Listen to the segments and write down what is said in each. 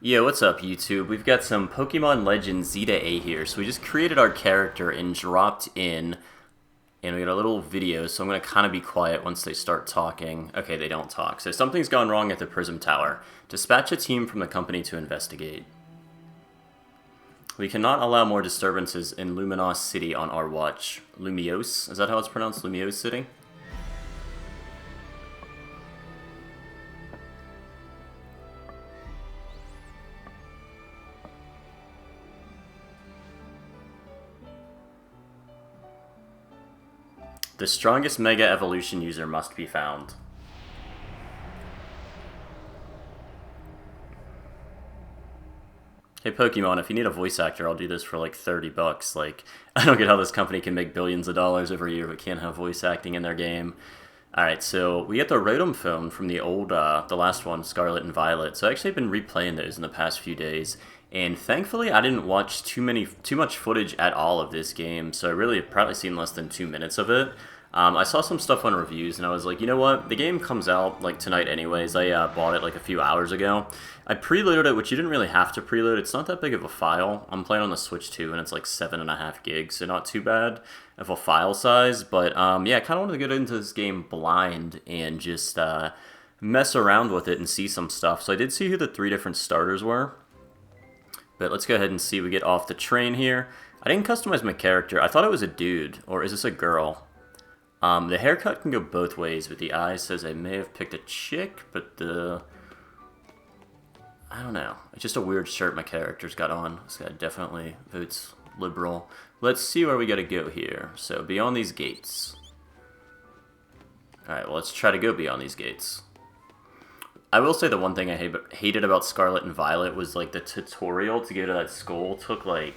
Yo, what's up, YouTube? We've got some Pokemon Legends Zeta A here. So we just created our character and dropped in, and we got a little video, so I'm going to kind of be quiet once they start talking. Okay, they don't talk. So something's gone wrong at the Prism Tower. Dispatch a team from the company to investigate. We cannot allow more disturbances in LUMIOSE City on our watch. LUMIOSE? Is that how it's pronounced? LUMIOSE City? The strongest Mega Evolution user must be found. Hey Pokemon, if you need a voice actor, I'll do this for like 30 bucks. Like, I don't get how this company can make billions of dollars every year but can't have voice acting in their game. Alright, so we get the Rotom phone from the old, the last one, Scarlet and Violet. So I actually have been replaying those in the past few days. And thankfully, I didn't watch too much footage at all of this game. So I really have probably seen less than 2 minutes of it. I saw some stuff on reviews, and I was like, you know what? The game comes out, like, tonight anyways. I bought it, like, a few hours ago. I preloaded it, which you didn't really have to preload. It's not that big of a file. I'm playing on the Switch, too, and it's, like, 7.5 gigs, so not too bad of a file size. But, yeah, I kind of wanted to get into this game blind and just mess around with it and see some stuff. So I did see who the 3 different starters were. But let's go ahead and see. We get off the train here. I didn't customize my character. I thought it was a dude, or is this a girl? The haircut can go both ways, but the eye says I may have picked a chick, but I don't know. It's just a weird shirt my character's got on. This guy definitely votes liberal. Let's see where we gotta go here. So, beyond these gates. Alright, well, let's try to go beyond these gates. I will say the one thing I hated about Scarlet and Violet was, like, the tutorial to go to that school took, like,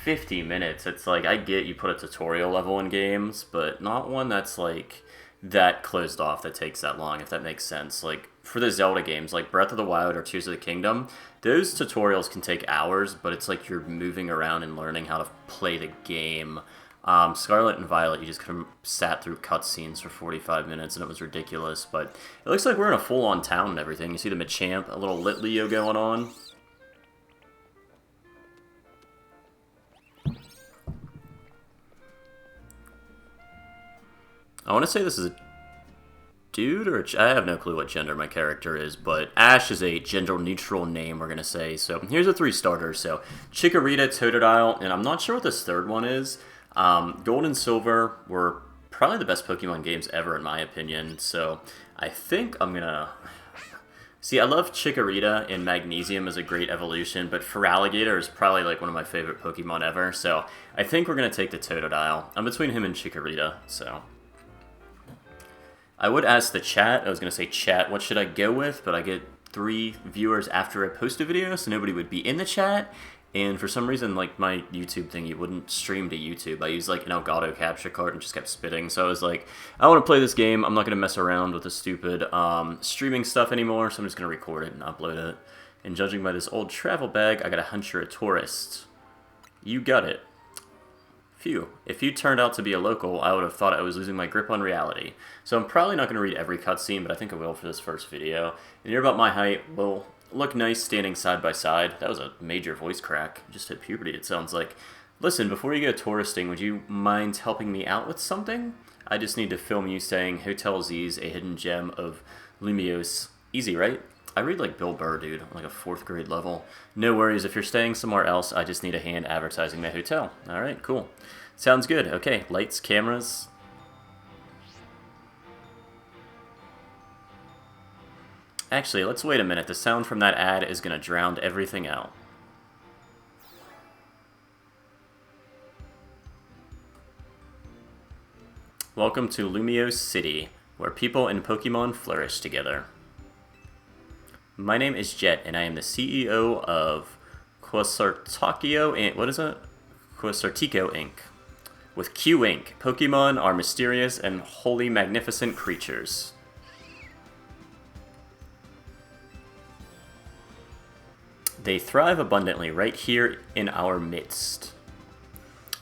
50 minutes. It's like, I get you put a tutorial level in games, but not one that's like that closed off that takes that long, if that makes sense. Like, for the Zelda games, like Breath of the Wild or Tears of the Kingdom, those tutorials can take hours, but it's like you're moving around and learning how to play the game. Scarlet and Violet, you just kind of sat through cutscenes for 45 minutes, and it was ridiculous, but it looks like we're in a full-on town and everything. You see the Machamp, a little Litleo going on. I want to say this is a dude or I have no clue what gender my character is, but Ash is a gender-neutral name, we're going to say. So here's the 3 starters. So Chikorita, Totodile, and I'm not sure what this third one is. Gold and Silver were probably the best Pokemon games ever, in my opinion. So I think I'm going to... See, I love Chikorita, and Magnesium is a great evolution, but Feraligatr is probably like one of my favorite Pokemon ever. So I think we're going to take the Totodile. I'm between him and Chikorita, so... I would ask the chat, I was going to say chat, what should I go with? But I get 3 viewers after I post a video, so nobody would be in the chat. And for some reason, like, my YouTube thingy wouldn't stream to YouTube. I used, like, an Elgato capture card and just kept spitting. So I was like, I want to play this game. I'm not going to mess around with the stupid streaming stuff anymore, so I'm just going to record it and upload it. And judging by this old travel bag, I got a hunch you're a tourist. You got it. Phew. If you turned out to be a local, I would have thought I was losing my grip on reality. So I'm probably not going to read every cutscene, but I think I will for this first video. And you're about my height. We'll look nice standing side by side. That was a major voice crack. Just hit puberty, it sounds like. Listen, before you go touristing, would you mind helping me out with something? I just need to film you saying Hotel Z's a hidden gem of LUMIOSE. Easy, right? I read like Bill Burr, dude, like a 4th grade level. No worries, if you're staying somewhere else, I just need a hand advertising my hotel. Alright, cool. Sounds good. Okay, lights, cameras. Actually, let's wait a minute. The sound from that ad is going to drown everything out. Welcome to LUMIOSE City, where people and Pokemon flourish together. My name is Jet, and I am the CEO of Quasartico Inc. What is it? Quasartico Inc. With Q Inc., Pokemon are mysterious and wholly magnificent creatures. They thrive abundantly right here in our midst.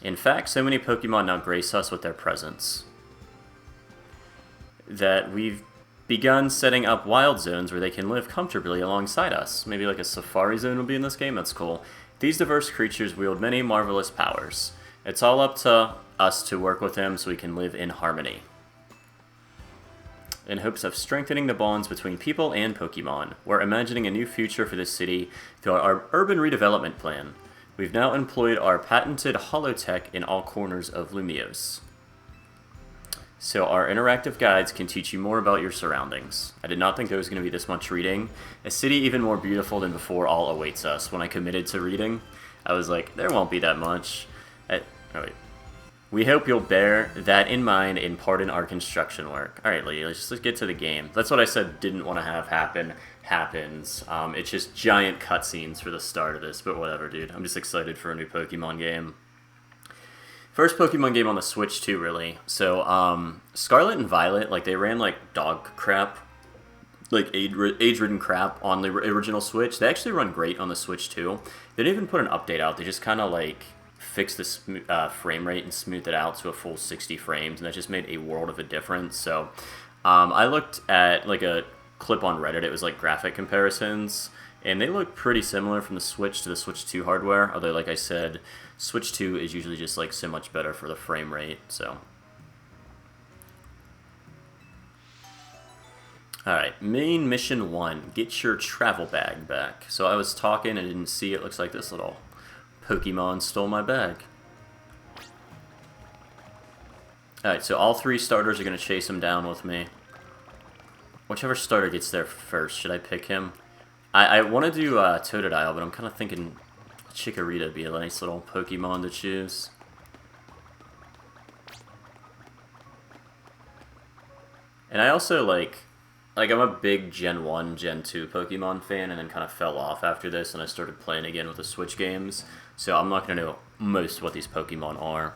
In fact, so many Pokemon now grace us with their presence that we've begun setting up wild zones where they can live comfortably alongside us. Maybe like a safari zone will be in this game. That's cool. These diverse creatures wield many marvelous powers. It's all up to us to work with them so we can live in harmony. In hopes of strengthening the bonds between people and Pokemon, we're imagining a new future for this city through our urban redevelopment plan. We've now employed our patented holotech in all corners of LUMIOSE. So our interactive guides can teach you more about your surroundings. I did not think there was going to be this much reading. A city even more beautiful than before all awaits us. When I committed to reading, I was like, there won't be that much. Oh wait. We hope you'll bear that in mind and pardon our construction work. Alright, let's get to the game. That's what I said didn't want to have happen. Happens. It's just giant cutscenes for the start of this, but whatever, dude. I'm just excited for a new Pokemon game. First Pokemon game on the Switch, too, really. So, Scarlet and Violet, like, they ran, like, dog crap, like, age-ridden crap on the original Switch. They actually run great on the Switch, too. They didn't even put an update out. They just kind of, like, fixed the frame rate and smoothed it out to a full 60 frames, and that just made a world of a difference. So, I looked at, like, a clip on Reddit. It was, like, graphic comparisons, and they look pretty similar from the Switch to the Switch 2 hardware, although, like I said, Switch 2 is usually just, like, so much better for the frame rate, so. Alright, main mission 1, get your travel bag back. So I was talking and didn't see it. Looks like this little Pokemon stole my bag. Alright, so all 3 starters are going to chase him down with me. Whichever starter gets there first, should I pick him? I want to do Totodile, but I'm kind of thinking Chikorita would be a nice little Pokemon to choose. And I also like I'm a big Gen 1, Gen 2 Pokemon fan, and then kind of fell off after this, and I started playing again with the Switch games, so I'm not going to know most what these Pokemon are.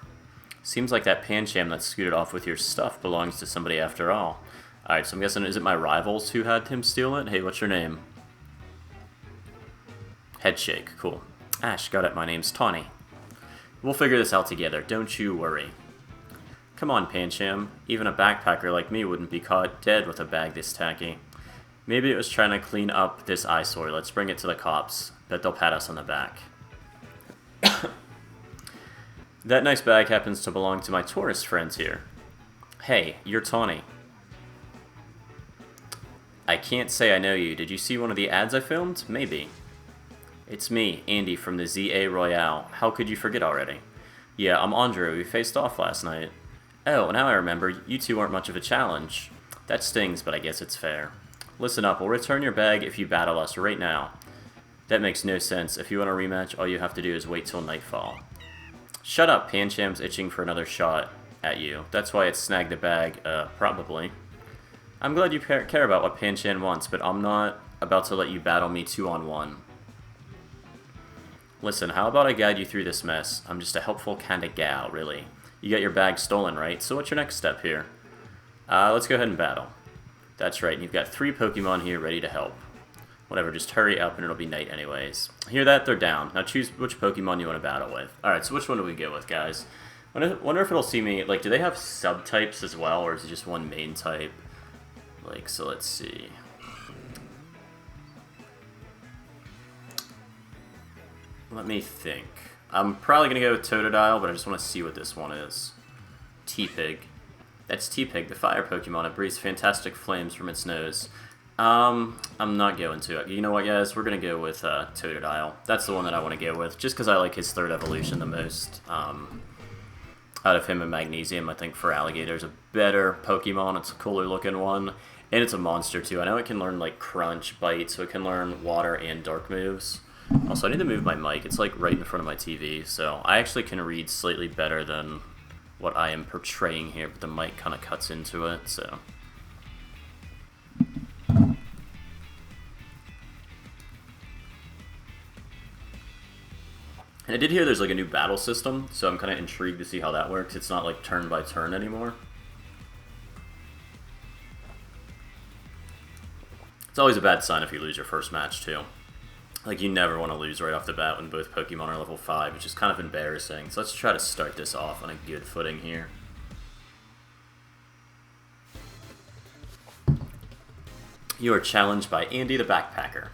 Seems like that Pancham that scooted off with your stuff belongs to somebody after all. Alright, so I'm guessing, is it my rivals who had him steal it? Hey, what's your name? Headshake, cool. Ash, got it, my name's Tawny. We'll figure this out together, don't you worry. Come on, Pancham. Even a backpacker like me wouldn't be caught dead with a bag this tacky. Maybe it was trying to clean up this eyesore. Let's bring it to the cops. Bet they'll pat us on the back. That nice bag happens to belong to my tourist friends here. Hey, you're Tawny. I can't say I know you. Did you see one of the ads I filmed? Maybe. It's me, Andy, from the ZA Royale. How could you forget already? Yeah, I'm Andre. We faced off last night. Oh, now I remember. You two aren't much of a challenge. That stings, but I guess it's fair. Listen up. We'll return your bag if you battle us right now. That makes no sense. If you want a rematch, all you have to do is wait till nightfall. Shut up. Pancham's itching for another shot at you. That's why it snagged the bag, probably. I'm glad you care about what Pancham wants, but I'm not about to let you battle me 2-on-1. Listen, how about I guide you through this mess? I'm just a helpful kind of gal, really. You got your bag stolen, right? So what's your next step here? Let's go ahead and battle. That's right, you've got 3 Pokemon here ready to help. Whatever, just hurry up and it'll be night anyways. Hear that? They're down. Now choose which Pokemon you want to battle with. Alright, so which one do we go with, guys? I wonder if it'll see me, like, do they have subtypes as well, or is it just one main type? Like, so let's see. Let me think. I'm probably going to go with Totodile, but I just want to see what this one is. T-Pig. That's T-Pig, the fire Pokemon. It breathes fantastic flames from its nose. I'm not going to it. You know what, guys? We're going to go with Totodile. That's the one that I want to go with, just because I like his 3rd evolution the most. Out of him and Magnesium, I think Feraligator's a better Pokemon. It's a cooler looking one. And it's a monster, too. I know it can learn, like, Crunch, Bite, so it can learn Water and Dark moves. Also, I need to move my mic. It's like right in front of my TV, so I actually can read slightly better than what I am portraying here, but the mic kind of cuts into it, so. And I did hear there's like a new battle system, so I'm kind of intrigued to see how that works. It's not like turn by turn anymore. It's always a bad sign if you lose your first match, too. Like, you never want to lose right off the bat when both Pokemon are level 5, which is kind of embarrassing. So let's try to start this off on a good footing here. You are challenged by Andy the Backpacker.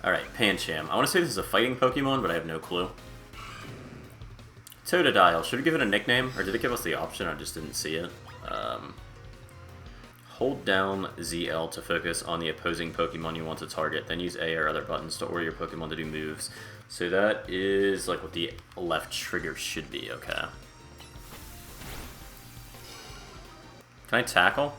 Alright, Pancham. I want to say this is a fighting Pokemon, but I have no clue. Totodile. Should we give it a nickname? Or did it give us the option? I just didn't see it. Hold down ZL to focus on the opposing Pokemon you want to target. Then use A or other buttons to order your Pokemon to do moves. So that is like what the left trigger should be. Okay. Can I tackle?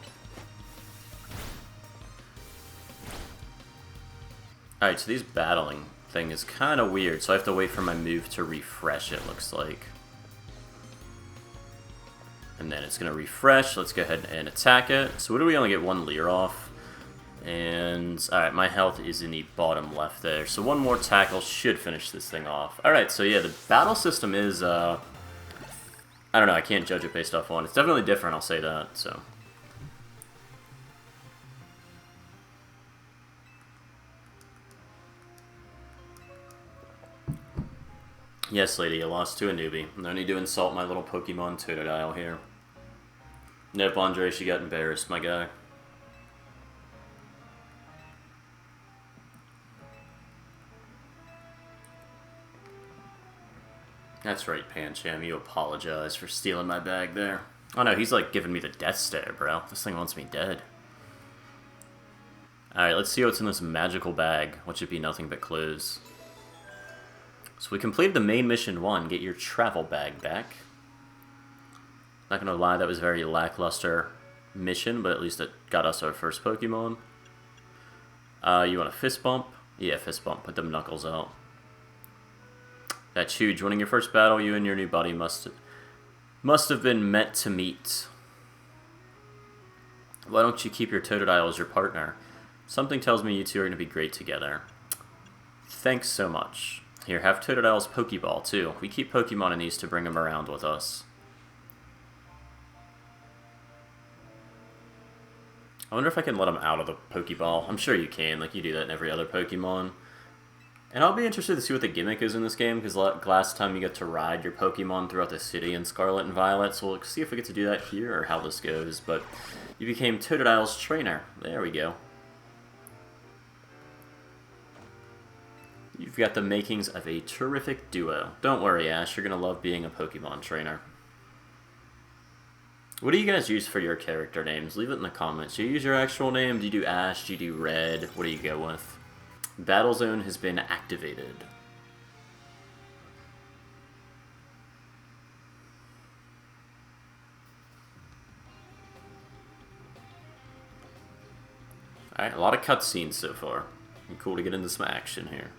Alright, so these battling thing is kind of weird, so I have to wait for my move to refresh, it looks like. And then it's going to refresh. Let's go ahead and attack it. So what do we only get one Leer off? And, alright, my health is in the bottom left there. So one more tackle should finish this thing off. Alright, so yeah, the battle system is, I don't know, I can't judge it based off one. It's definitely different, I'll say that, so. Yes, lady, you lost to a newbie. No need to insult my little Pokemon Totodile here. Nope, Andre, she got embarrassed, my guy. That's right, Pancham, you apologize for stealing my bag there. Oh no, he's like giving me the death stare, bro. This thing wants me dead. Alright, let's see what's in this magical bag, which should be nothing but clues. So we completed the main mission 1, get your travel bag back. Not gonna lie, that was a very lackluster mission, but at least it got us our first Pokemon. You want a fist bump? Yeah, fist bump, put them knuckles out. That's huge. Winning your first battle, you and your new buddy must have been meant to meet. Why don't you keep your Totodile as your partner? Something tells me you two are gonna be great together. Thanks so much. Here, have Totodile's Pokeball, too. We keep Pokemon in these to bring them around with us. I wonder if I can let them out of the Pokeball. I'm sure you can, like you do that in every other Pokemon. And I'll be interested to see what the gimmick is in this game, because last time you get to ride your Pokemon throughout the city in Scarlet and Violet, so we'll see if we get to do that here, or how this goes. But you became Totodile's trainer. There we go. You've got the makings of a terrific duo. Don't worry, Ash, you're going to love being a Pokemon trainer. What do you guys use for your character names? Leave it in the comments. Do you use your actual name? Do you do Ash? Do you do Red? What do you go with? Battle Zone has been activated. Alright, a lot of cutscenes so far. Cool to get into some action here.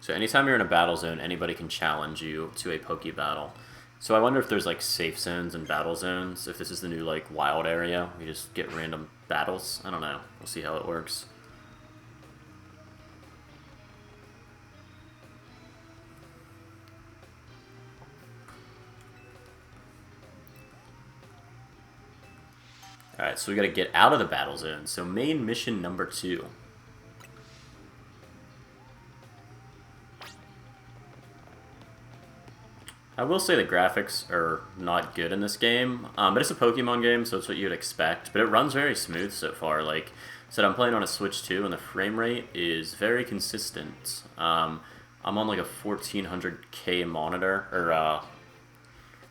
So anytime you're in a battle zone, anybody can challenge you to a Poke Battle. So I wonder if there's like safe zones and battle zones. If this is the new like wild area, we just get random battles. I don't know. We'll see how it works. Alright, so we gotta get out of the battle zone. So main mission number 2. I will say the graphics are not good in this game, but it's a Pokemon game, so it's what you'd expect. But it runs very smooth so far. Like I said, I'm playing on a Switch 2, and the frame rate is very consistent. I'm on like a 1400K monitor, or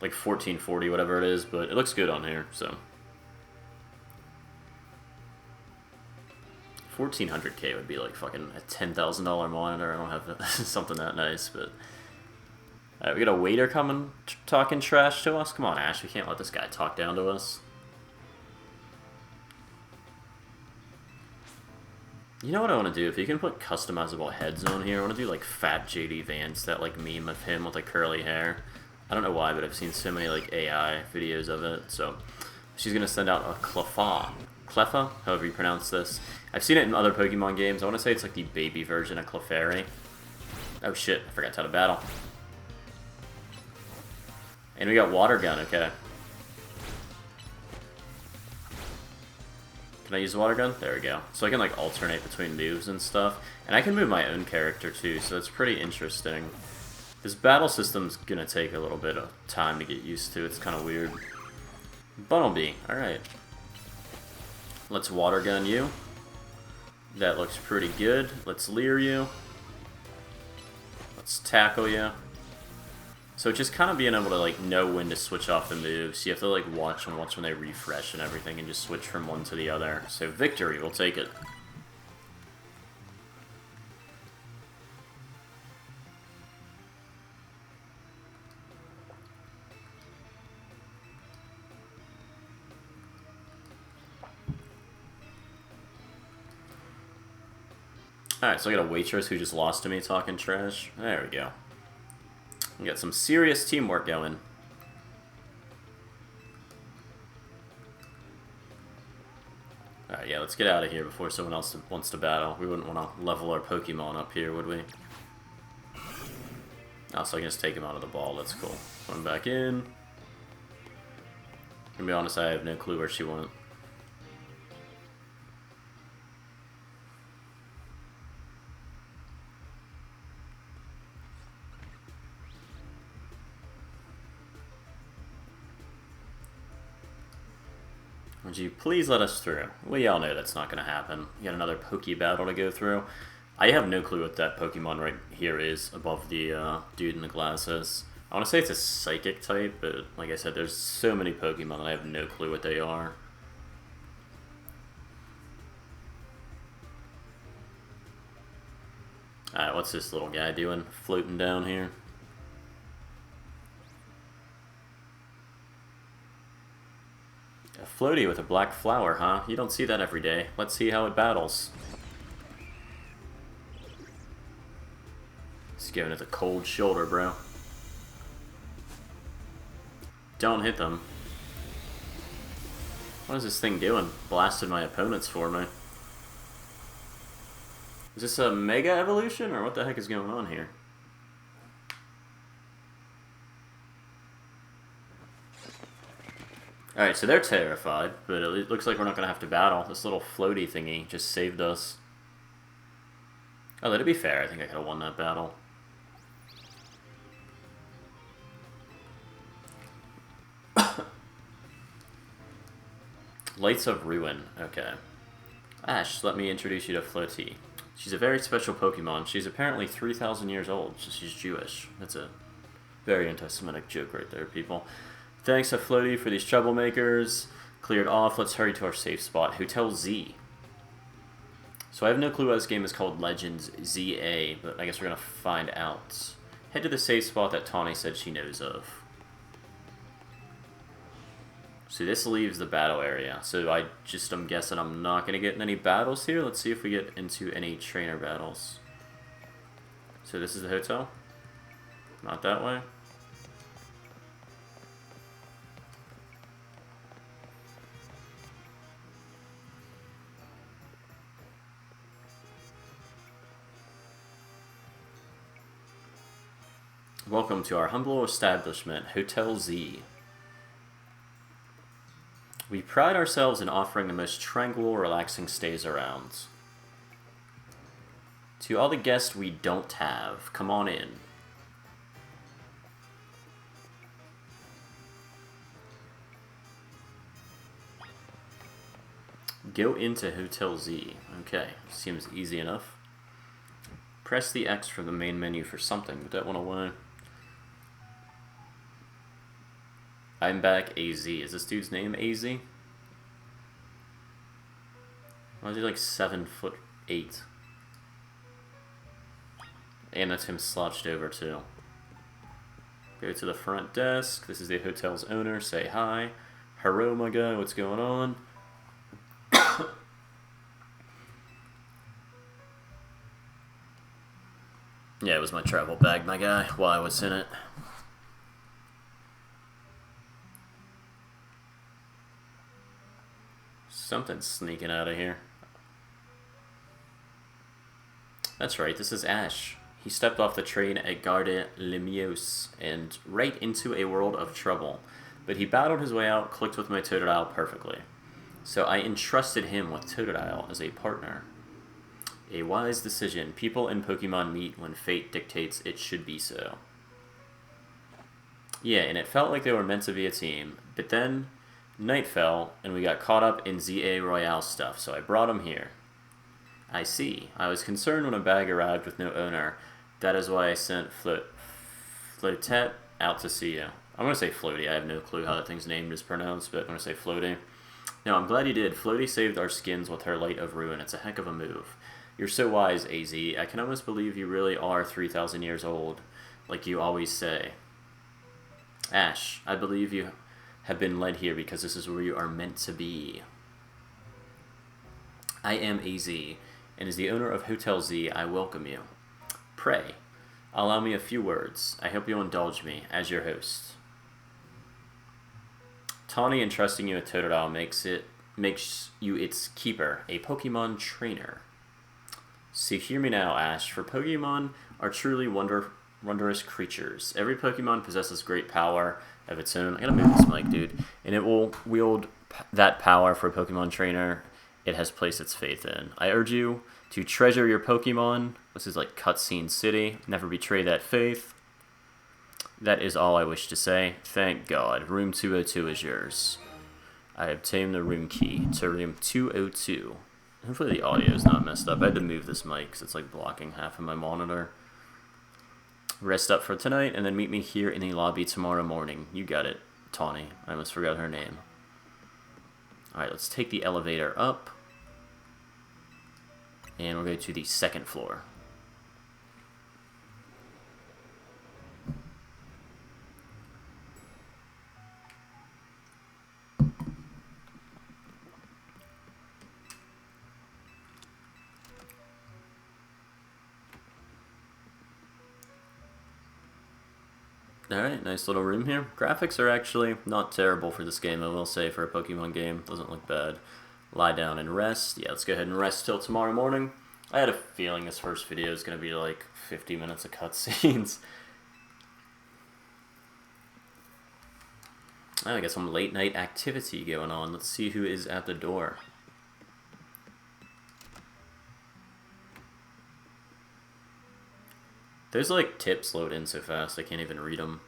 like 1440, whatever it is, but it looks good on here, so. 1400K would be like fucking a $10,000 monitor. I don't have something that nice, but... Alright, we got a waiter coming, talking trash to us. Come on, Ash, we can't let this guy talk down to us. You know what I want to do? If you can put customizable heads on here, I want to do like Fat JD Vance, that like meme of him with like curly hair. I don't know why, but I've seen so many like AI videos of it. So she's going to send out a Cleffa, however you pronounce this. I've seen it in other Pokemon games. I want to say it's like the baby version of Clefairy. Oh shit, I forgot how to battle. And we got Water Gun, okay. Can I use the Water Gun? There we go. So I can like alternate between moves and stuff. And I can move my own character too, so that's pretty interesting. This battle system's gonna take a little bit of time to get used to. It's kind of weird. Bunnelby, alright. Let's water gun you. That looks pretty good. Let's leer you. Let's tackle you. So just kind of being able to like know when to switch off the moves. You have to like watch when they refresh and everything and just switch from one to the other. So victory, we'll take it. Alright, so I got a waitress who just lost to me talking trash. There we go. We got some serious teamwork going. Alright, yeah, let's get out of here before someone else wants to battle. We wouldn't want to level our Pokemon up here, would we? Oh, so I can just take him out of the ball. That's cool. Going back in. To be honest, I have no clue where she went. Would you please let us through? We all know that's not going to happen. You got another Poke battle to go through. I have no clue what that Pokemon right here is above the dude in the glasses. I want to say it's a Psychic type, but like I said, there's so many Pokemon that I have no clue what they are. Alright, what's this little guy doing? Floating down here? A floaty with a black flower, huh? You don't see that every day. Let's see how it battles. He's giving it the cold shoulder, bro. Don't hit them. What is this thing doing? Blasted my opponents for me. Is this a Mega Evolution, or what the heck is going on here? Alright, so they're terrified, but it looks like we're not going to have to battle. This little floaty thingy just saved us. Oh, that'd be fair. I think I could have won that battle. Lights of Ruin. Okay. Ash, let me introduce you to Floaty. She's a very special Pokemon. She's apparently 3,000 years old, so she's Jewish. That's a very anti-Semitic joke right there, people. Thanks to Floaty for these troublemakers. Cleared off. Let's hurry to our safe spot. Hotel Z. So I have no clue why this game is called Legends ZA, but I guess we're going to find out. Head to the safe spot that Tawny said she knows of. So this leaves the battle area. So I'm guessing I'm not going to get in any battles here. Let's see if we get into any trainer battles. So this is the hotel? Not that way? Welcome to our humble establishment, Hotel Z. We pride ourselves in offering the most tranquil, relaxing stays around. To all the guests we don't have, come on in. Go into Hotel Z. Okay, seems easy enough. Press the X from the main menu for something, but that went away. I'm back, AZ. Is this dude's name AZ? Why is he like 7'8"? And that's him slouched over too. Go to the front desk. This is the hotel's owner. Say hi. Hello, my guy. What's going on? Yeah, it was my travel bag, my guy, while I was in it. Something's sneaking out of here. That's right, this is Ash. He stepped off the train at Gare de LUMIOSE and right into a world of trouble. But he battled his way out, clicked with my Totodile perfectly. So I entrusted him with Totodile as a partner. A wise decision. People in Pokemon meet when fate dictates it should be so. Yeah, and it felt like they were meant to be a team. But then, Night fell, and we got caught up in ZA Royale stuff, so I brought him here. I see. I was concerned when a bag arrived with no owner. That is why I sent Flotet out to see you. I'm going to say Floaty. I have no clue how that thing's name is pronounced, but I'm going to say Floaty. No, I'm glad you did. Floaty saved our skins with her Light of Ruin. It's a heck of a move. You're so wise, AZ. I can almost believe you really are 3,000 years old, like you always say. Ash, I believe you have been led here because this is where you are meant to be. I am AZ, and as the owner of Hotel Z, I welcome you. Pray, allow me a few words. I hope you'll indulge me as your host. Tawny entrusting you with Totodile makes you its keeper, a Pokemon trainer. So hear me now, Ash, for Pokemon are truly wondrous creatures. Every Pokemon possesses great power of its own. I gotta move this mic, dude. And it will wield that power for a Pokemon trainer it has placed its faith in. I urge you to treasure your Pokemon. This is like Cutscene City. Never betray that faith. That is all I wish to say. Thank God. Room 202 is yours. I obtained the room key to room 202. Hopefully the audio is not messed up. I had to move this mic because it's like blocking half of my monitor. Rest up for tonight, and then meet me here in the lobby tomorrow morning. You got it, Tawny. I almost forgot her name. Alright, let's take the elevator up. And we'll go to the second floor. Alright, nice little room here. Graphics are actually not terrible for this game, I will say, for a Pokemon game. Doesn't look bad. Lie down and rest. Yeah, let's go ahead and rest till tomorrow morning. I had a feeling this first video is going to be like 50 minutes of cutscenes. Oh, I got some late night activity going on. Let's see who is at the door. Those, like, tips load in so fast, I can't even read them.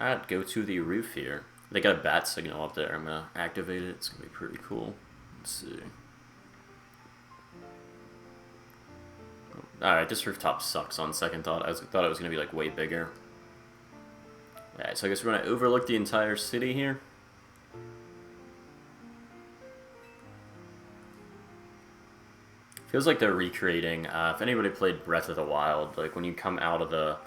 Alright, go to the roof here. They got a bat signal up there. I'm gonna activate it. It's gonna be pretty cool. Let's see. Alright, this rooftop sucks on second thought. I thought it was gonna be, like, way bigger. Alright, so I guess we're gonna overlook the entire city here. Feels like they're recreating, if anybody played Breath of the Wild, like when you come out of the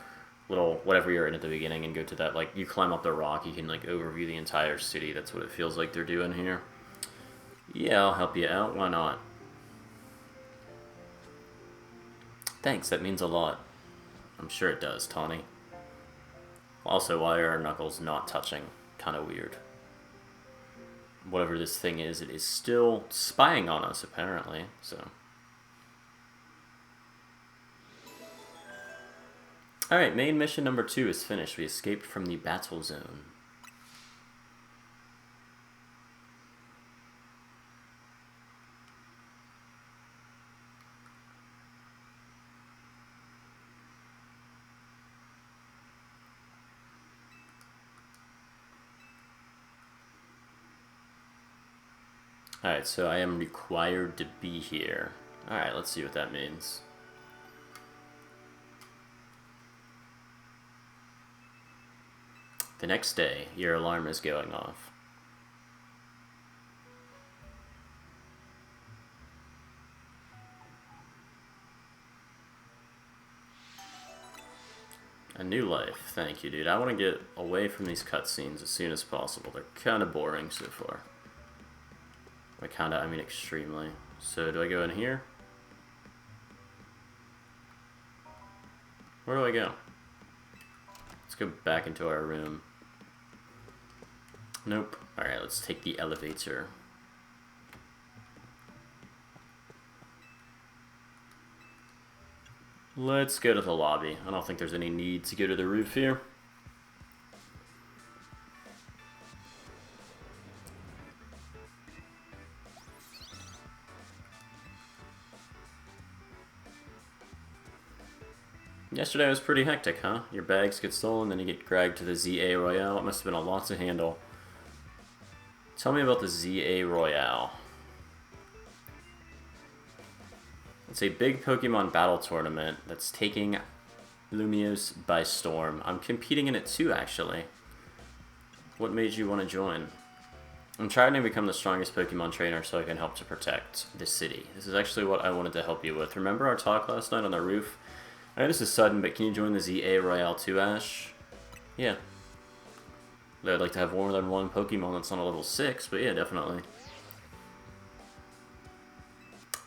little, whatever you're in at the beginning and go to that, like, you climb up the rock, you can, like, overview the entire city. That's what it feels like they're doing here. Yeah, I'll help you out. Why not? Thanks, that means a lot. I'm sure it does, Tawny. Also, why are our knuckles not touching? Kind of weird. Whatever this thing is, it is still spying on us, apparently, so... Alright, main mission number 2 is finished. We escaped from the battle zone. Alright, so I am required to be here. Alright, let's see what that means. The next day, your alarm is going off. A new life. Thank you, dude. I want to get away from these cutscenes as soon as possible. They're kind of boring so far. By kind of, I mean extremely. So, do I go in here? Where do I go? Let's go back into our room. Nope. Alright, let's take the elevator. Let's go to the lobby. I don't think there's any need to go to the roof here. Yeah, it's yesterday was pretty hectic, huh? Your bags get stolen, then you get dragged to the ZA Royale. It must have been a lot to handle. Tell me about the ZA Royale. It's a big Pokemon battle tournament that's taking LUMIOSE by storm. I'm competing in it too, actually. What made you want to join? I'm trying to become the strongest Pokemon trainer so I can help to protect the city. This is actually what I wanted to help you with. Remember our talk last night on the roof? I know this is sudden, but can you join the ZA Royale too, Ash? Yeah. I'd like to have more than one Pokemon that's on a level 6, but yeah, definitely.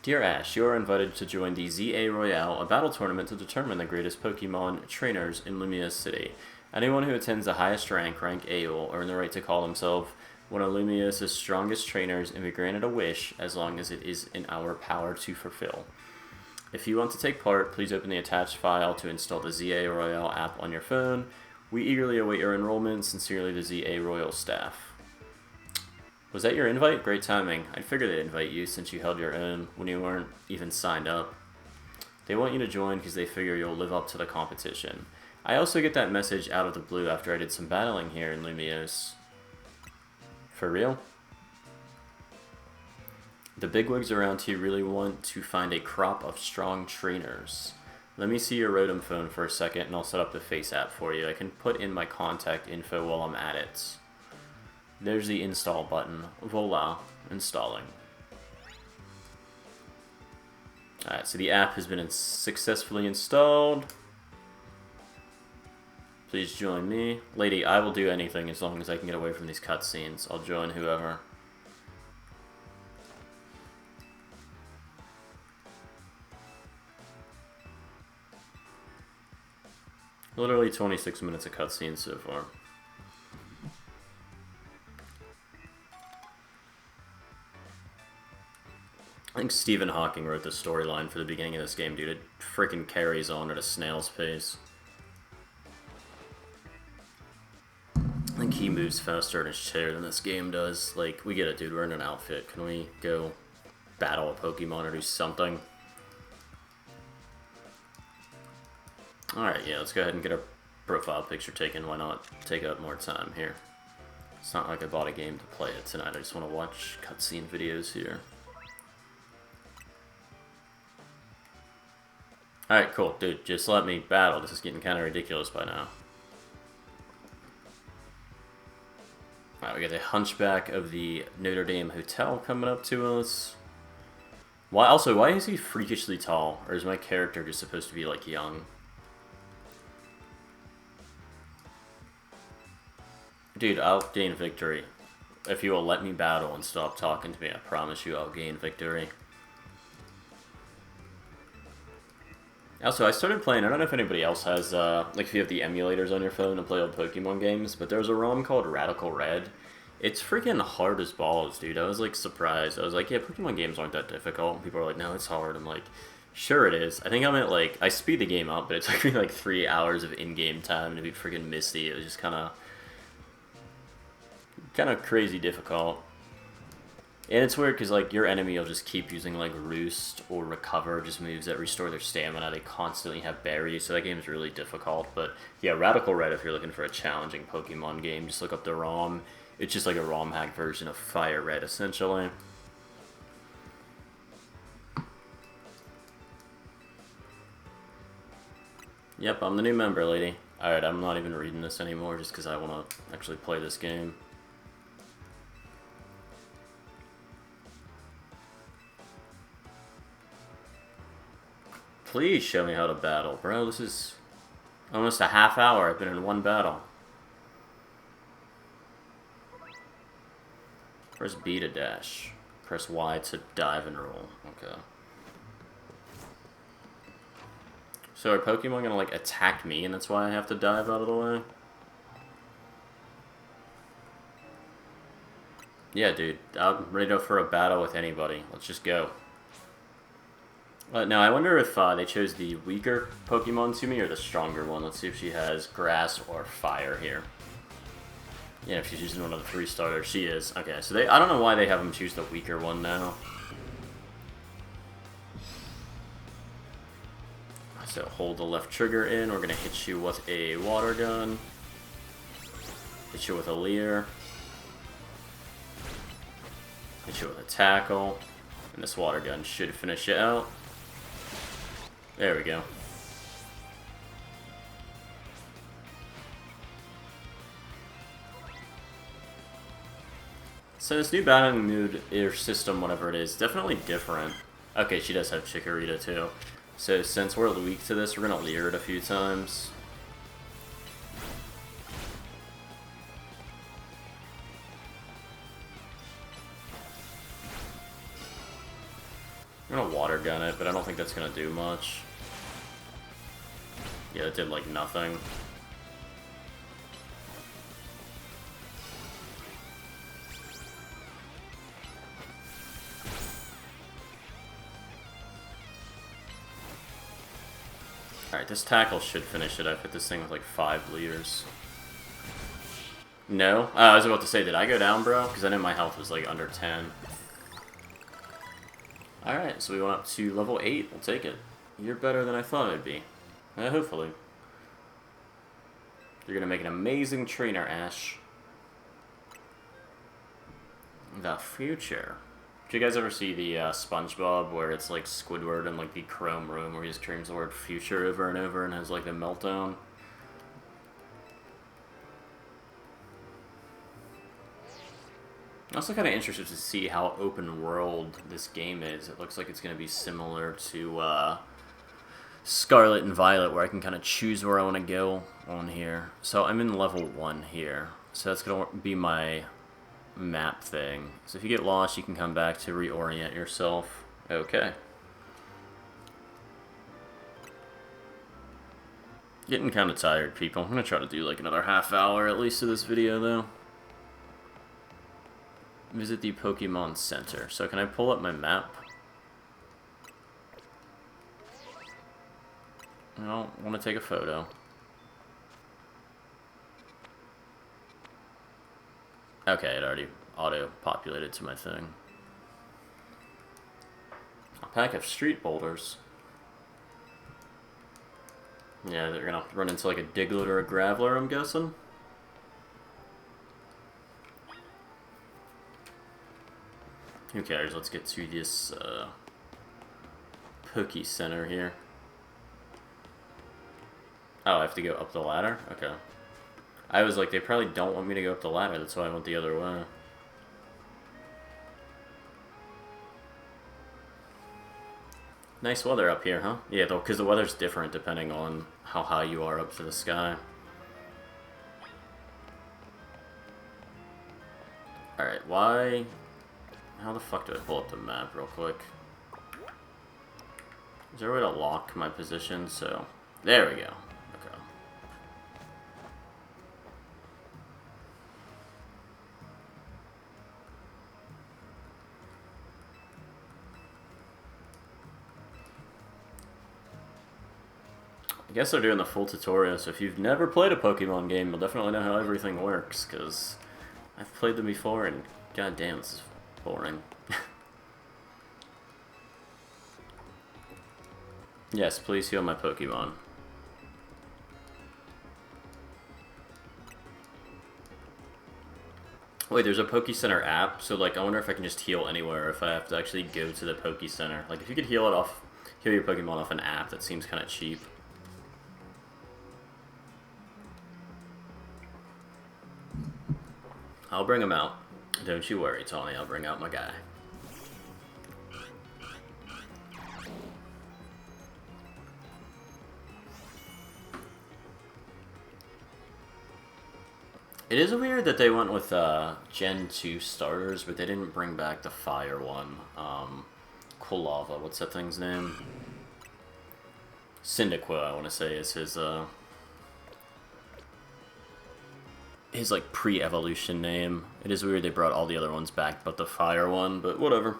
Dear Ash, you are invited to join the ZA Royale, a battle tournament to determine the greatest Pokemon trainers in LUMIOSE City. Anyone who attends the highest rank, rank A, will earn the right to call themselves one of LUMIOSE's strongest trainers and be granted a wish as long as it is in our power to fulfill. If you want to take part, please open the attached file to install the ZA Royale app on your phone. We eagerly await your enrollment. Sincerely, the ZA Royal staff. Was that your invite? Great timing. I figured they'd invite you since you held your own when you weren't even signed up. They want you to join because they figure you'll live up to the competition. I also get that message out of the blue after I did some battling here in LUMIOSE. For real? The bigwigs around here really want to find a crop of strong trainers. Let me see your Rotom phone for a second and I'll set up the Face app for you. I can put in my contact info while I'm at it. There's the install button. Voila, installing. Alright, so the app has been successfully installed. Please join me. Lady, I will do anything as long as I can get away from these cutscenes. I'll join whoever. Literally 26 minutes of cutscenes so far. I think Stephen Hawking wrote the storyline for the beginning of this game, dude. It freaking carries on at a snail's pace. I think he moves faster in his chair than this game does. Like, we get it, dude. We're in an outfit. Can we go battle a Pokemon or do something? Alright, yeah, let's go ahead and get our profile picture taken. Why not take up more time here? It's not like I bought a game to play it tonight. I just want to watch cutscene videos here. Alright, cool. Dude, just let me battle. This is getting kind of ridiculous by now. Alright, we got the Hunchback of the Notre Dame Hotel coming up to us. Why is he freakishly tall? Or is my character just supposed to be, like, young? Dude, I'll gain victory. If you will let me battle and stop talking to me, I promise you I'll gain victory. Also, I started playing, I don't know if anybody else has, like if you have the emulators on your phone to play old Pokemon games, but there's a ROM called Radical Red. It's freaking hard as balls, dude. I was, like, surprised. I was like, yeah, Pokemon games aren't that difficult. People are like, no, it's hard. I'm like, sure it is. I think I'm at, like, I speed the game up, but it took me, like, 3 hours of in-game time to be freaking misty. It was just kind of crazy difficult. And it's weird because, like, your enemy will just keep using, like, Roost or Recover, just moves that restore their stamina. They constantly have berries, so that game is really difficult. But, yeah, Radical Red, if you're looking for a challenging Pokemon game, just look up the ROM. It's just like a ROM hack version of Fire Red, essentially. Yep, I'm the new member, lady. Alright, I'm not even reading this anymore just because I want to actually play this game. Please show me how to battle, bro. This is almost a half hour I've been in one battle. Press B to dash. Press Y to dive and roll. Okay. So are Pokemon gonna, like, attack me and that's why I have to dive out of the way? Yeah, dude. I'm ready for a battle with anybody. Let's just go. Now, I wonder if they chose the weaker Pokemon to me or the stronger one. Let's see if she has Grass or Fire here. Yeah, if she's using one of the 3 starters, she is. Okay, so I don't know why they have them choose the weaker one now. So hold the left trigger in. We're going to hit you with a water gun. Hit you with a leer. Hit you with a tackle. And this water gun should finish it out. There we go. So this new battling mood, or system, whatever it is, definitely different. Okay, she does have Chikorita too. So since we're weak to this, we're going to leer it a few times. I'm going to water gun it, but I don't think that's going to do much. Yeah, it did like nothing. Alright, this tackle should finish it. I've hit this thing with like 5 leers. No? I was about to say, did I go down, bro? Because I know my health was like under 10. Alright, so we went up to level 8. We'll take it. You're better than I thought I'd be. Hopefully. You're going to make an amazing trainer, Ash. The future. Did you guys ever see the SpongeBob where it's like Squidward in like the chrome room where he just screams the word future over and over and has like a meltdown? I'm also kind of interested to see how open world this game is. It looks like it's going to be similar to Scarlet and Violet, where I can kind of choose where I want to go on here. So I'm in level 1 here. So that's going to be my map thing. So if you get lost, you can come back to reorient yourself. Okay. Getting kind of tired, people. I'm going to try to do like another half hour at least of this video, though. Visit the Pokemon Center. So can I pull up my map? I don't want to take a photo. Okay, it already auto-populated to my thing. A pack of street boulders. Yeah, they're gonna run into like a Diglett or a Graveler, I'm guessing. Who cares? Let's get to this Poke Center here. Oh, I have to go up the ladder? Okay. I was like, they probably don't want me to go up the ladder, that's why I went the other way. Nice weather up here, huh? Yeah, though, because the weather's different depending on how high you are up to the sky. Alright, why... How the fuck do I pull up the map real quick? Is there a way to lock my position? So, there we go. Okay. I guess they're doing the full tutorial, so if you've never played a Pokemon game, you'll definitely know how everything works, because I've played them before, and goddamn, this is boring. Yes, please heal my Pokemon. Wait, there's a Poke Center app, so like I wonder if I can just heal anywhere, or if I have to actually go to the Poke Center. Like if you could heal your Pokemon off an app, that seems kind of cheap. I'll bring him out. Don't you worry, Tony, I'll bring out my guy. It is weird that they went with Gen 2 starters, but they didn't bring back the fire one. Kolava, what's that thing's name? Cyndaquil, I want to say, is his like pre-evolution name. It is weird they brought all the other ones back but the fire one, but whatever.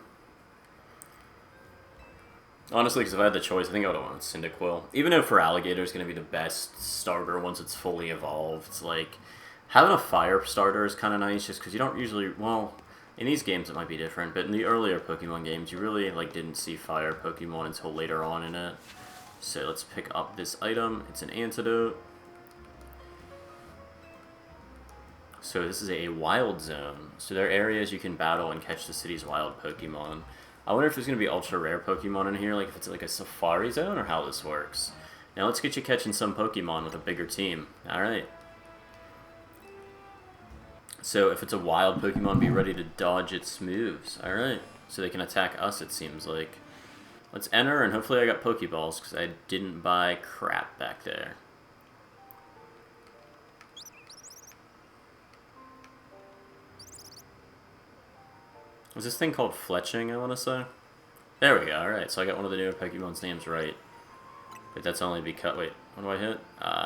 Honestly, because if I had the choice, I think I would have wanted Cyndaquil. Even though Feraligatr is going to be the best starter once it's fully evolved, it's like having a fire starter is kind of nice just because you don't usually, well, in these games it might be different, but in the earlier Pokemon games you really like didn't see fire Pokemon until later on in it. So let's pick up this item. It's an antidote. So this is a wild zone. So there are areas you can battle and catch the city's wild Pokemon. I wonder if there's going to be ultra rare Pokemon in here, like if it's like a safari zone or how this works. Now let's get you catching some Pokemon with a bigger team. Alright. So if it's a wild Pokemon, be ready to dodge its moves. Alright. So they can attack us, it seems like. Let's enter, and hopefully I got Pokeballs, because I didn't buy crap back there. Was this thing called Fletching, I want to say? There we go, alright, so I got one of the newer Pokemon's names right. But that's only because... Wait, what do I hit?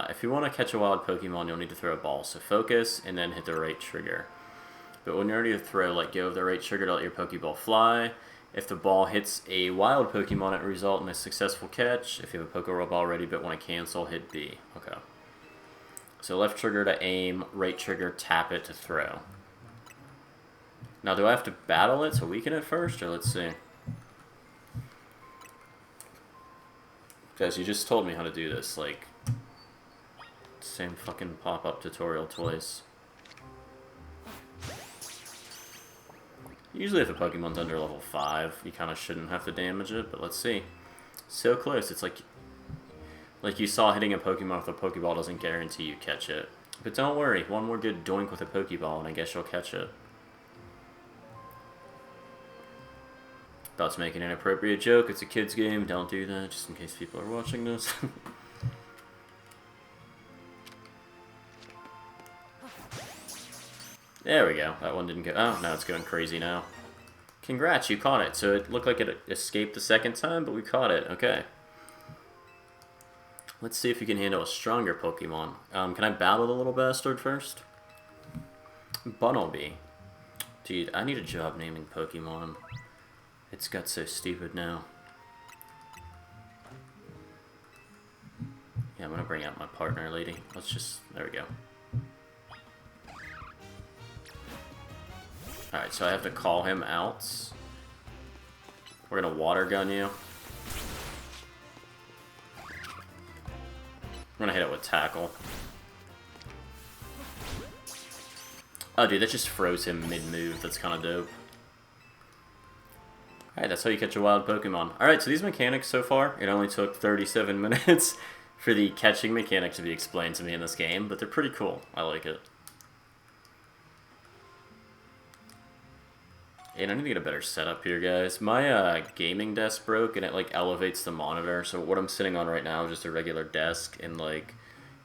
If you want to catch a wild Pokemon, you'll need to throw a ball. So focus, and then hit the right trigger. But when you're ready to throw, let go of the right trigger to let your Pokeball fly. If the ball hits a wild Pokemon, it will result in a successful catch. If you have a Pokeball ready but want to cancel, hit B. Okay. So left trigger to aim, right trigger, tap it to throw. Now, do I have to battle it to weaken it first, or let's see? Guys, you just told me how to do this, like, same fucking pop-up tutorial twice. Usually if a Pokemon's under level 5, you kind of shouldn't have to damage it, but let's see. So close, it's like you saw hitting a Pokemon with a Pokeball doesn't guarantee you catch it. But don't worry, one more good doink with a Pokeball and I guess you'll catch it. About to make an inappropriate joke, it's a kid's game, don't do that, just in case people are watching this. There we go, that one didn't go, oh, now it's going crazy now. Congrats, you caught it, so it looked like it escaped the second time, but we caught it, okay. Let's see if you can handle a stronger Pokemon. Can I battle the little bastard first? Bunnelby. Dude, I need a job naming Pokemon. It's got so stupid now. Yeah, I'm gonna bring out my partner, lady. Let's just... there we go. Alright, so I have to call him out. We're gonna water gun you. I'm gonna hit it with tackle. Oh, dude, that just froze him mid-move. That's kind of dope. Alright, that's how you catch a wild Pokemon. Alright, so these mechanics so far, it only took 37 minutes for the catching mechanic to be explained to me in this game, but they're pretty cool. I like it. And I need to get a better setup here, guys. My gaming desk broke, and it, like, elevates the monitor, so what I'm sitting on right now is just a regular desk, and, like,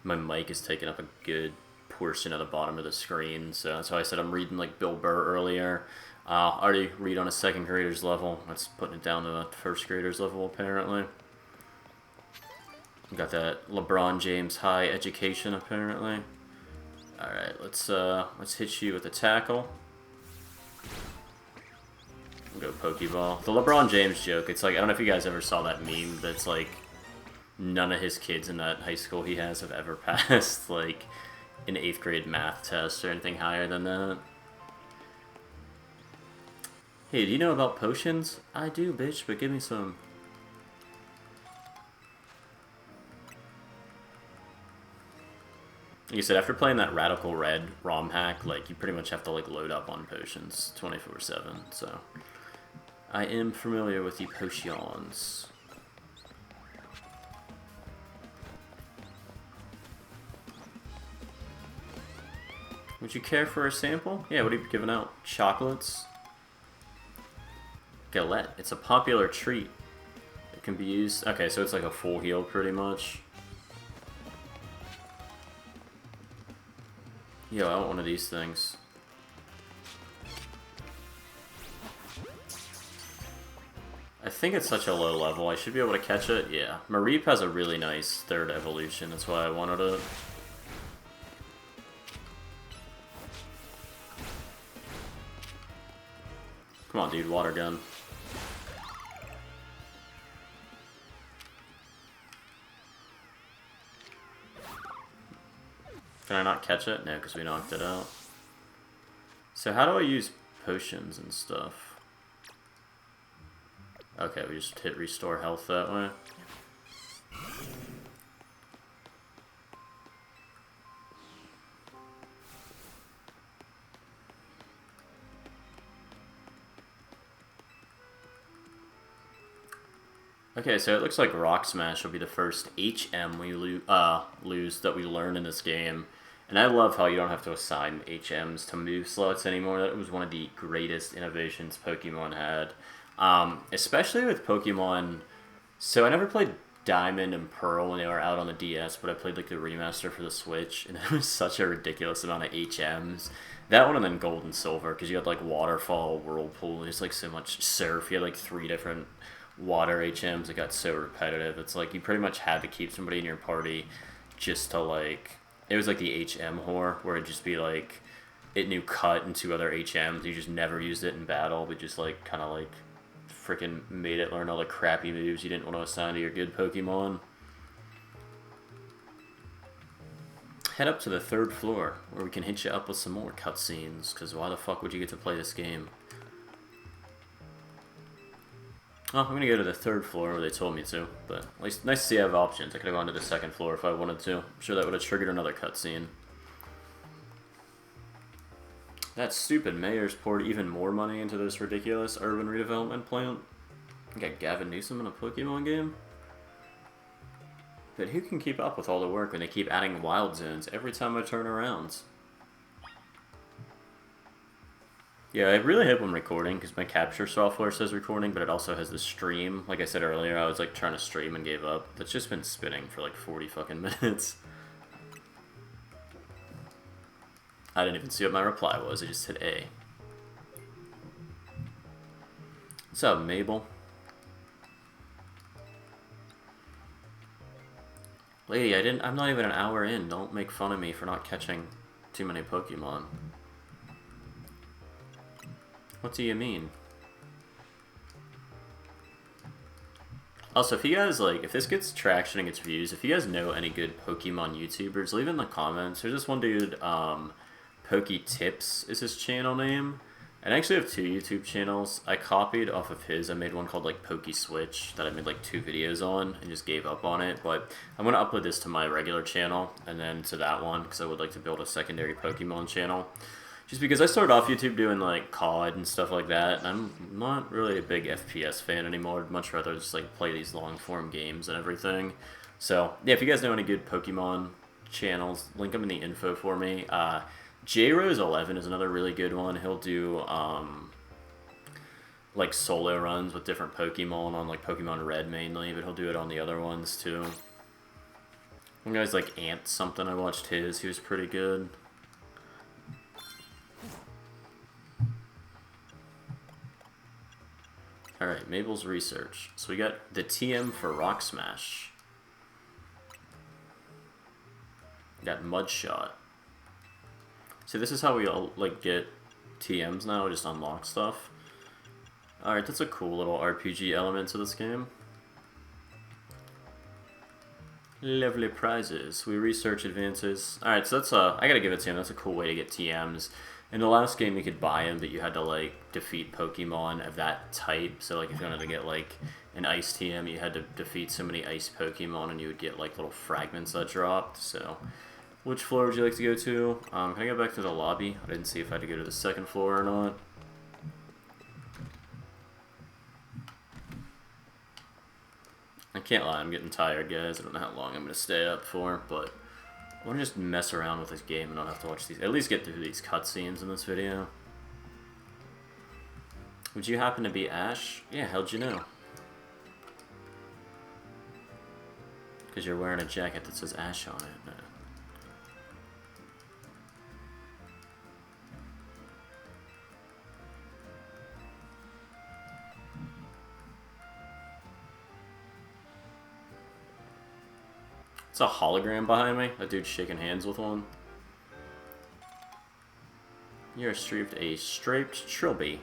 my mic is taking up a good portion of the bottom of the screen, so that's why I said I'm reading, like, Bill Burr earlier. I already read on a second grader's level. That's putting it down to a first grader's level, apparently. Got that LeBron James high education, apparently. Alright, let's hit you with a tackle. We'll go Pokeball. The LeBron James joke, it's like, I don't know if you guys ever saw that meme, but it's like, none of his kids in that high school he has have ever passed, like, an 8th grade math test or anything higher than that. Hey, do you know about potions? I do, bitch, but give me some. Like you said, after playing that Radical Red ROM hack, like, you pretty much have to, like, load up on potions 24/7, so. I am familiar with the potions. Would you care for a sample? Yeah, what are you giving out? Chocolates? Galette. It's a popular treat. It can be used... Okay, so it's like a full heal, pretty much. Yo, I want one of these things. I think it's such a low level. I should be able to catch it. Yeah. Mareep has a really nice 3rd evolution. That's why I wanted it. Come on, dude. Water gun. Can I not catch it? No, because we knocked it out. So how do I use potions and stuff? Okay, we just hit restore health that way. Okay, so it looks like Rock Smash will be the first HM we lose that we learn in this game. And I love how you don't have to assign HMs to move slots anymore. That was one of the greatest innovations Pokemon had. Especially with Pokemon... So I never played Diamond and Pearl when they were out on the DS, but I played like the remaster for the Switch, and it was such a ridiculous amount of HMs. That one and then Gold and Silver, because you had like Waterfall, Whirlpool, there's like so much Surf. You had like 3 different water HMs. It got so repetitive. It's like you pretty much had to keep somebody in your party just to like... It was like the HM whore, where it'd just be like, it knew Cut and 2 other HMs. You just never used it in battle, but just like kind of like freaking made it learn all the crappy moves you didn't want to assign to your good Pokemon. Head up to the 3rd floor, where we can hit you up with some more cutscenes, because why the fuck would you get to play this game? Oh, I'm gonna go to the 3rd floor where they told me to, but at least nice to see I have options. I could have gone to the 2nd floor if I wanted to. I'm sure that would have triggered another cutscene. That stupid mayor's poured even more money into this ridiculous urban redevelopment plan. We got Gavin Newsom in a Pokemon game? But who can keep up with all the work when they keep adding wild zones every time I turn around? Yeah, I really hope I'm recording, because my capture software says recording, but it also has the stream. Like I said earlier, I was like trying to stream and gave up. That's just been spinning for like 40 fucking minutes. I didn't even see what my reply was, I just hit A. What's up, Mabel? Lady, I'm not even an hour in. Don't make fun of me for not catching too many Pokemon. What do you mean? Also, if you guys, like, if this gets traction and gets views, if you guys know any good Pokemon YouTubers, leave in the comments. There's this one dude, PokeTips is his channel name. And I actually have 2 YouTube channels. I copied off of his. I made one called, like, PokeSwitch that I made, like, 2 videos on and just gave up on it. But I'm going to upload this to my regular channel and then to that one because I would like to build a secondary Pokemon channel. Just because I started off YouTube doing, like, COD and stuff like that, and I'm not really a big FPS fan anymore. I'd much rather just, like, play these long-form games and everything. So, yeah, if you guys know any good Pokemon channels, link them in the info for me. JRose11 is another really good one. He'll do, like, solo runs with different Pokemon on, like, Pokemon Red mainly, but he'll do it on the other ones, too. One guy's, like, Ant something, I watched his. He was pretty good. Alright, Mabel's research. So we got the TM for Rock Smash. We got Mudshot. So this is how we all, like, get TMs now, we just unlock stuff. Alright, that's a cool little RPG element to this game. Lovely prizes. We research advances. Alright, so that's I gotta give it to him, that's a cool way to get TMs. In the last game, you could buy them, but you had to, like, defeat Pokemon of that type. So, like, if you wanted to get, like, an Ice TM, you had to defeat so many Ice Pokemon, and you would get, like, little fragments that dropped. So, which floor would you like to go to? Can I go back to the lobby? I didn't see if I had to go to the 2nd floor or not. I can't lie, I'm getting tired, guys. I don't know how long I'm going to stay up for, but I want to just mess around with this game and not have to watch these. At least get through these cutscenes in this video. Would you happen to be Ash? Yeah, how'd you know? Because you're wearing a jacket that says Ash on it. No. It's a hologram behind me. That dude's shaking hands with one. You retrieved a striped trilby.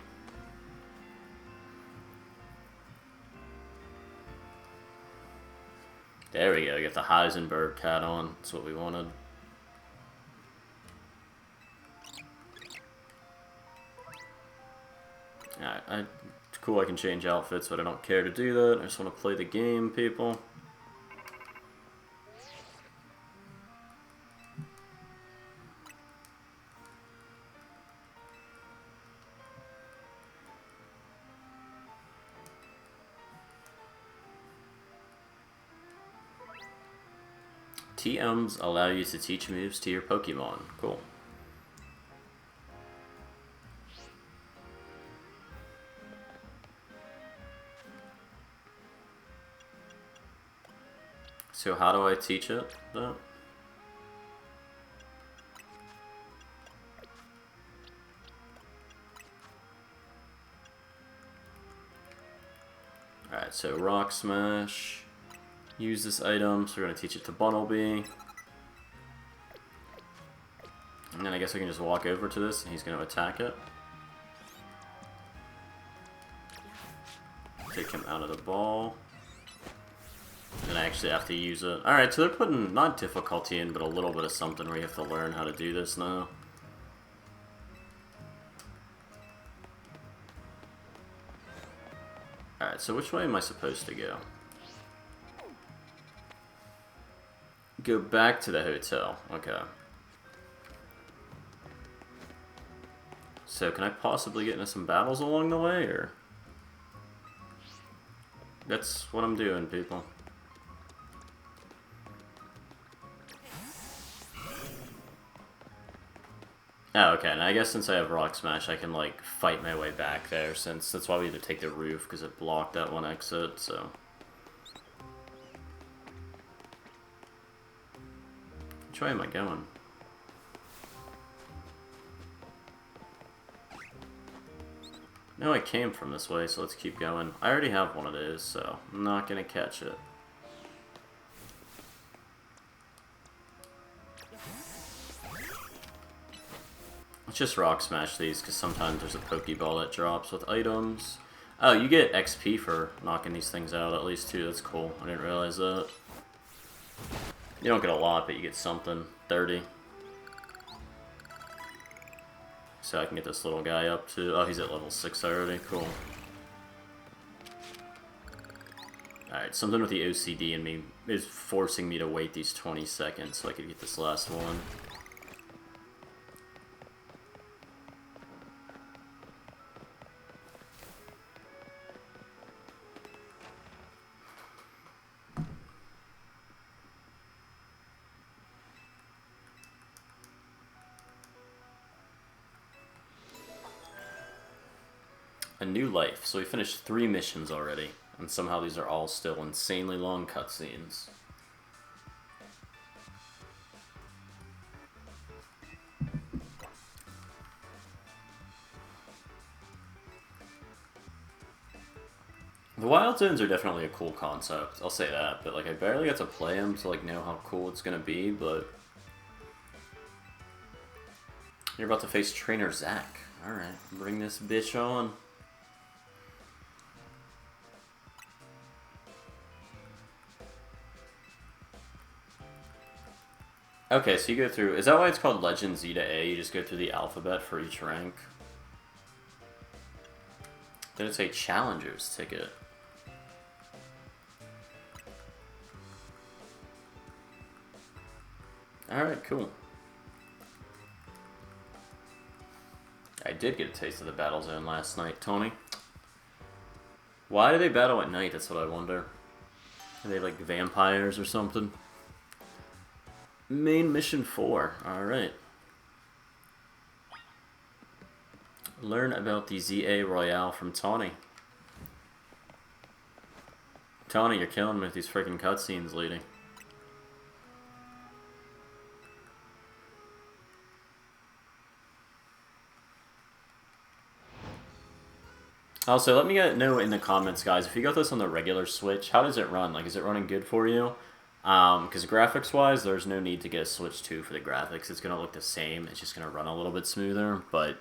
There we go. Get the Heisenberg cat on. That's what we wanted. Alright, it's cool I can change outfits, but I don't care to do that. I just want to play the game, people. TMs allow you to teach moves to your Pokemon. Cool. So how do I teach it, though? Alright, so Rock Smash. Use this item, so we're going to teach it to Bunnelby. And then I guess I can just walk over to this and he's going to attack it. Take him out of the ball. And I actually have to use it. Alright, so they're putting not difficulty in, but a little bit of something where you have to learn how to do this now. Alright, so which way am I supposed to go? Go back to the hotel. Okay. So can I possibly get into some battles along the way, or? That's what I'm doing, people. Oh, okay, and I guess since I have Rock Smash, I can, like, fight my way back there, since that's why we had to take the roof, because it blocked that one exit, so... Which way am I going? No, I came from this way, so let's keep going. I already have one of those, so I'm not gonna catch it. Let's just Rock Smash these, because sometimes there's a Pokeball that drops with items. Oh, you get XP for knocking these things out, at least, too. That's cool. I didn't realize that. You don't get a lot, but you get something. 30. So I can get this little guy up to... Oh, he's at level 6 already. Cool. Alright, something with the OCD in me is forcing me to wait these 20 seconds so I can get this last one. A new life. So we finished 3 missions already, and somehow these are all still insanely long cutscenes. The Wild Zones are definitely a cool concept, I'll say that, but like I barely got to play them to like know how cool it's gonna be, but... You're about to face Trainer Zack. Alright, bring this bitch on. Okay, so you go through... Is that why it's called Legend Z to A? You just go through the alphabet for each rank? Did it say Challenger's ticket? Alright, cool. I did get a taste of the battle zone last night, Tony. Why do they battle at night? That's what I wonder. Are they like vampires or something? Main mission 4. Alright. Learn about the ZA Royale from Tawny. Tawny, you're killing me with these freaking cutscenes leading. Also, let me know in the comments, guys, if you got this on the regular Switch, how does it run? Like, is it running good for you? Because graphics-wise, there's no need to get a Switch 2 for the graphics. It's going to look the same. It's just going to run a little bit smoother. But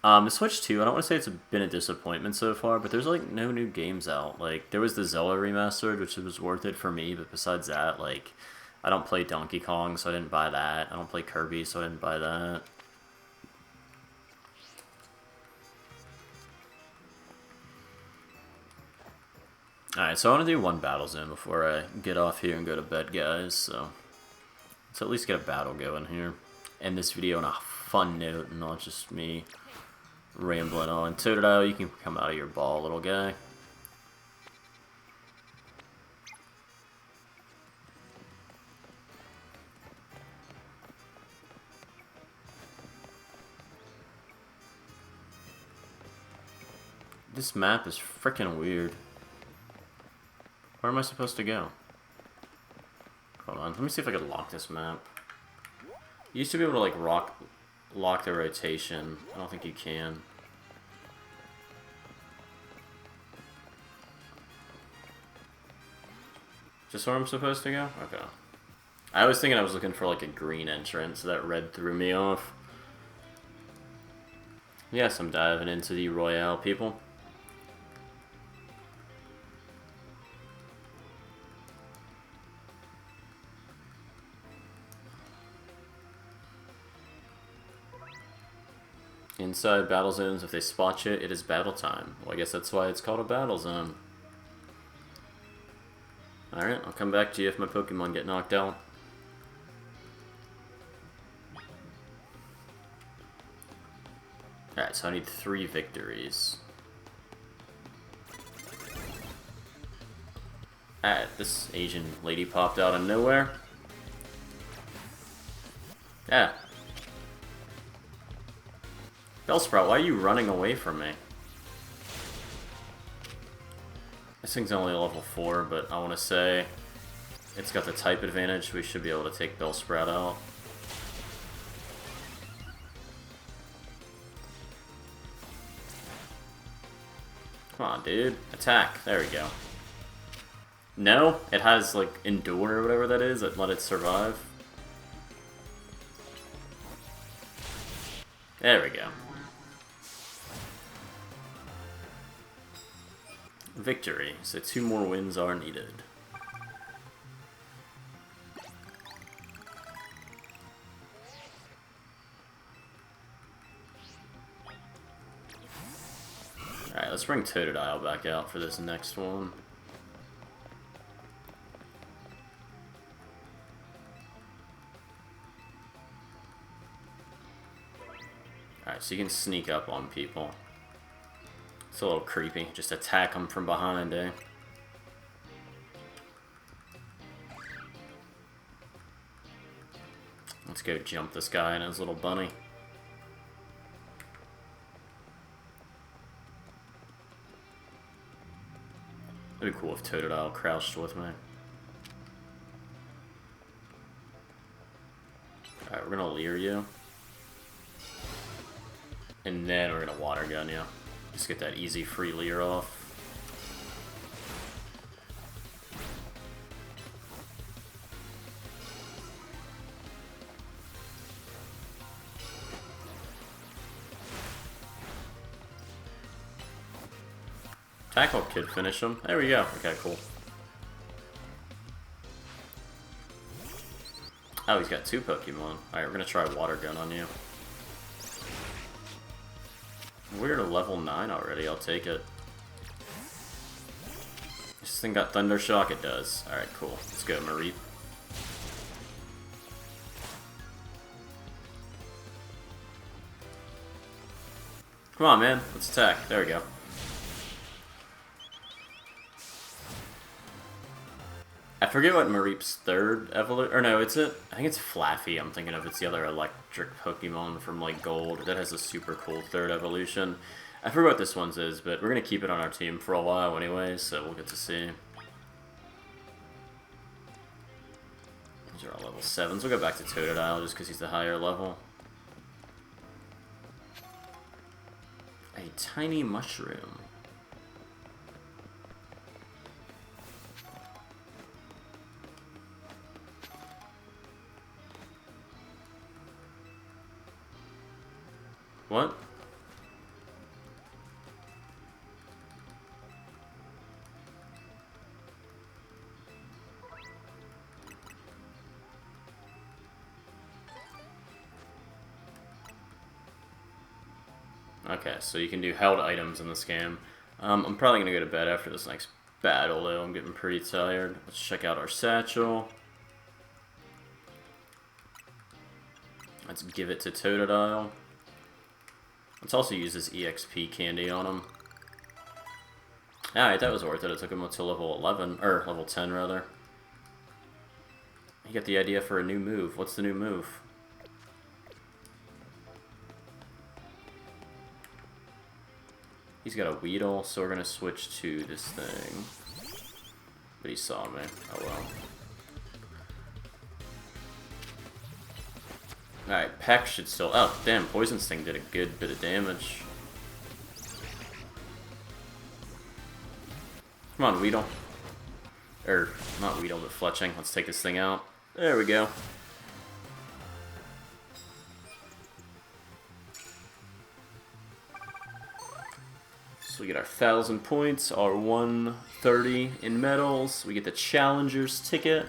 the Switch 2, I don't want to say it's been a disappointment so far, but there's, like, no new games out. Like, there was the Zelda Remastered, which was worth it for me, but besides that, like, I don't play Donkey Kong, so I didn't buy that. I don't play Kirby, so I didn't buy that. Alright, so I want to do one battle zone before I get off here and go to bed, guys, so let's at least get a battle going here. End this video on a fun note, and not just me rambling on. Totodile, you can come out of your ball, little guy. This map is freaking weird. Where am I supposed to go? Hold on, let me see if I can lock this map. You used to be able to like lock the rotation. I don't think you can. Just where I'm supposed to go? Okay. I was thinking I was looking for like a green entrance. That red threw me off. Yes, I'm diving into the Royale, people. Inside battle zones, if they spot you, it is battle time. Well, I guess that's why it's called a battle zone. Alright, I'll come back to you if my Pokemon get knocked out. Alright, so I need 3 victories. Alright, this Asian lady popped out of nowhere. Yeah. Bellsprout, why are you running away from me? This thing's only level 4, but I want to say it's got the type advantage. We should be able to take Bellsprout out. Come on, dude. Attack. There we go. No? It has, like, Endure or whatever that is that let it survive. There we go. Victory. So 2 more wins are needed. Alright, let's bring Totodile back out for this next one. Alright, so you can sneak up on people. It's a little creepy. Just attack them from behind, eh? Let's go jump this guy and his little bunny. It'd be cool if Totodile crouched with me. Alright, we're gonna leer you. And then we're gonna water gun you. Just get that easy free leer off. Tackle could finish him. There we go. Okay, cool. Oh, he's got 2 Pokemon. Alright, we're gonna try water gun on you. We're at a level 9 already, I'll take it. This thing got Thunder Shock? It does. Alright, cool. Let's go, Mareep. Come on, man. Let's attack. There we go. I forget what Mareep's 3rd evolution... Or no, it's it. I think it's Flaffy I'm thinking of. It's the other electric Pokemon from, like, Gold. That has a super cool 3rd evolution. I forget what this one's is, but we're going to keep it on our team for a while anyway, so we'll get to see. These are all level 7s. We'll go back to Totodile just because he's the higher level. A tiny mushroom. What? Okay, so you can do held items in this game. I'm probably going to go to bed after this next battle, though. I'm getting pretty tired. Let's check out our satchel. Let's give it to Totodile. Let's also use this EXP candy on him. Alright, that was worth it. It took him to level 11, or level 10 rather. You got the idea for a new move. What's the new move? He's got a Weedle, so we're going to switch to this thing. But he saw me. Oh well. Alright, Peck should still... Oh, damn, Poison Sting did a good bit of damage. Come on, Weedle. Or, not Weedle, but Fletching. Let's take this thing out. There we go. So we get our 1,000 points, our 130 in medals. We get the Challenger's ticket.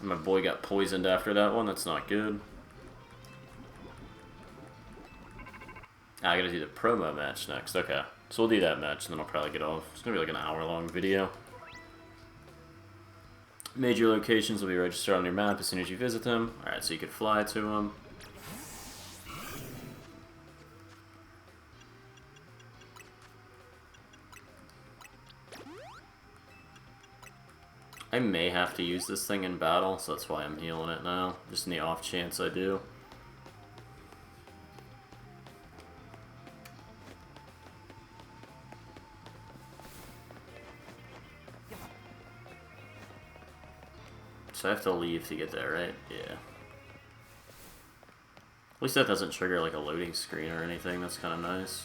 My boy got poisoned after that one. That's not good. I gotta do the promo match next. Okay. So we'll do that match, and then I'll probably get off. It's gonna be like an hour-long video. Major locations will be registered on your map as soon as you visit them. Alright, so you could fly to them. I may have to use this thing in battle, so that's why I'm healing it now. Just in the off chance I do. So I have to leave to get there, right? Yeah. At least that doesn't trigger like a loading screen or anything. That's kind of nice.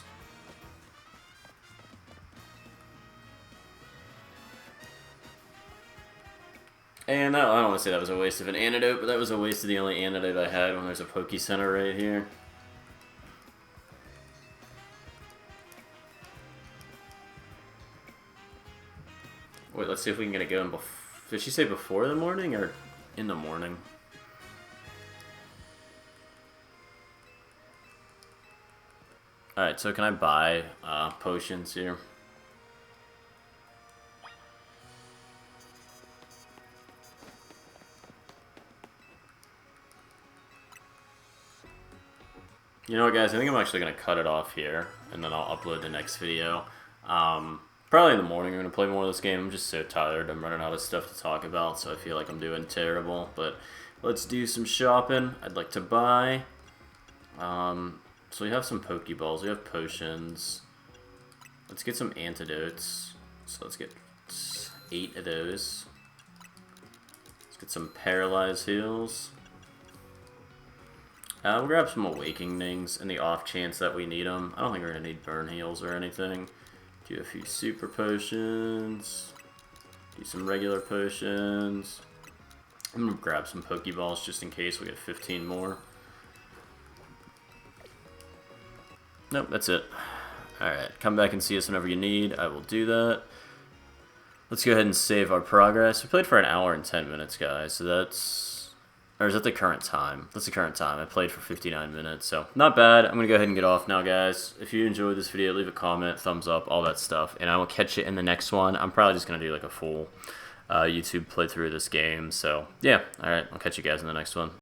And I don't want to say that was a waste of an antidote, but that was a waste of the only antidote I had when there's a Poke Center right here. Wait, let's see if we can get it going before. Did she say before the morning or in the morning? Alright, so can I buy potions here? You know what, guys? I think I'm actually going to cut it off here, and then I'll upload the next video. Probably in the morning I'm going to play more of this game. I'm just so tired. I'm running out of stuff to talk about, so I feel like I'm doing terrible. But let's do some shopping. I'd like to buy. So we have some Pokeballs. We have potions. Let's get some antidotes. So let's get 8 of those. Let's get some Paralyze Heals. We'll grab some Awakenings in the off chance that we need them. I don't think we're going to need Burn Heals or anything. Do a few Super Potions. Do some regular potions. I'm going to grab some Pokeballs just in case we get 15 more. Nope, that's it. Alright, come back and see us whenever you need. I will do that. Let's go ahead and save our progress. We played for an hour and 10 minutes, guys, so that's... Or is that the current time? That's the current time. I played for 59 minutes, so not bad. I'm going to go ahead and get off now, guys. If you enjoyed this video, leave a comment, thumbs up, all that stuff, and I will catch you in the next one. I'm probably just going to do like a full YouTube playthrough of this game, so yeah. Alright, I'll catch you guys in the next one.